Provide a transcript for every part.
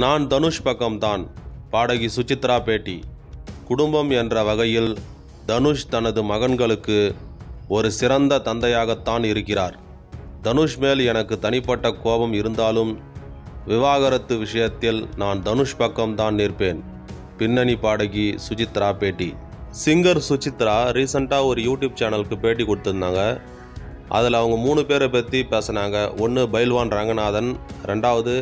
நான் தனுஷ் பக்கம்தான். பாடகி சுசித்ரா பேட்டி. குடும்பம் என்ற வகையில் தனுஷ் தனது மகன்களுக்கு ஒரு சிறந்த தந்தையாகத்தான் இருக்கிறார். தனுஷ் மேல் எனக்கு தனிப்பட்ட கோபம் இருந்தாலும் விவாகரத்து விஷயத்தில் நான் தனுஷ் பக்கம்தான் நிற்பேன். பின்னணி பாடகி சுசித்ரா பேட்டி. சிங்கர் சுசித்ரா ரீசெண்டாக ஒரு யூடியூப் சேனலுக்கு பேட்டி கொடுத்துருந்தாங்க. அதில் அவங்க 3 பேரை பற்றி பேசினாங்க. ஒன்று பைல்வான் ரங்கநாதன், 2வது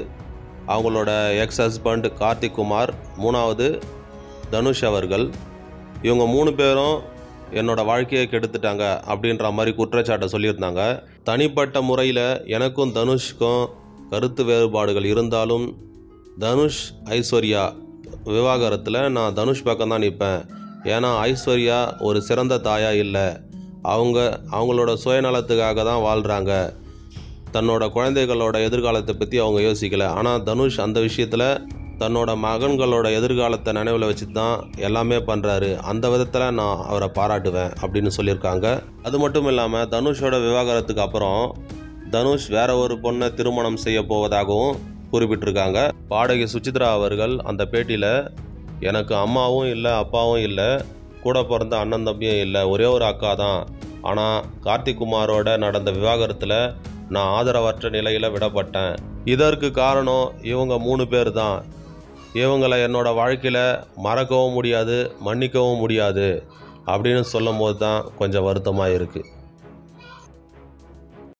அவங்களோட எக்ஸ் ஹஸ்பண்ட் கார்த்திக் குமார், 3வது தனுஷ் அவர்கள். இவங்க 3 பேரும் என்னோட வாழ்க்கையை கெடுத்துட்டாங்க அப்படின்ற மாதிரி குற்றச்சாட்டை சொல்லியிருந்தாங்க. தனிப்பட்ட முறையில் எனக்கும் தனுஷ்க்கும் கருத்து வேறுபாடுகள் இருந்தாலும் தனுஷ் ஐஸ்வர்யா விவாகரத்தில் நான் தனுஷ் பக்கம் தான் நிற்பேன். ஏன்னா ஐஸ்வர்யா ஒரு சிறந்த தாயா இல்லை. அவங்களோட சுயநலத்துக்காக தான் வாழ்கிறாங்க. தன்னோட குழந்தைகளோட எதிர்காலத்தை பற்றி அவங்க யோசிக்கலை. ஆனால் தனுஷ் அந்த விஷயத்தில் தன்னோட மகன்களோட எதிர்காலத்தை நினைவில் வச்சு தான் எல்லாமே பண்ணுறாரு. அந்த விதத்தில் நான் அவரை பாராட்டுவேன் அப்படின்னு சொல்லியிருக்காங்க. அது மட்டும் இல்லாமல் தனுஷோட விவாகரத்துக்கு அப்புறம் தனுஷ் வேற ஒரு பொண்ணை திருமணம் செய்ய போவதாகவும் குறிப்பிட்டிருக்காங்க. பாடகி சுசித்ரா அவர்கள் அந்த பேட்டியில், எனக்கு அம்மாவும் இல்லை, அப்பாவும் இல்லை, கூட பிறந்த அண்ணன் தம்பியும் இல்லை, ஒரே ஒரு அக்கா தான். ஆனால் கார்த்திக் குமாரோட நடந்த விவாகரத்தில் நான் ஆதரவற்ற நிலையில் விடப்பட்டேன். இதற்கு காரணம் இவங்க 3 பேர் தான். இவங்களை என்னோட வாழ்க்கையில் மறக்கவும் முடியாது, மன்னிக்கவும் முடியாது அப்படின்னு சொல்லும் போது தான் கொஞ்சம் வருத்தமாக இருக்குது.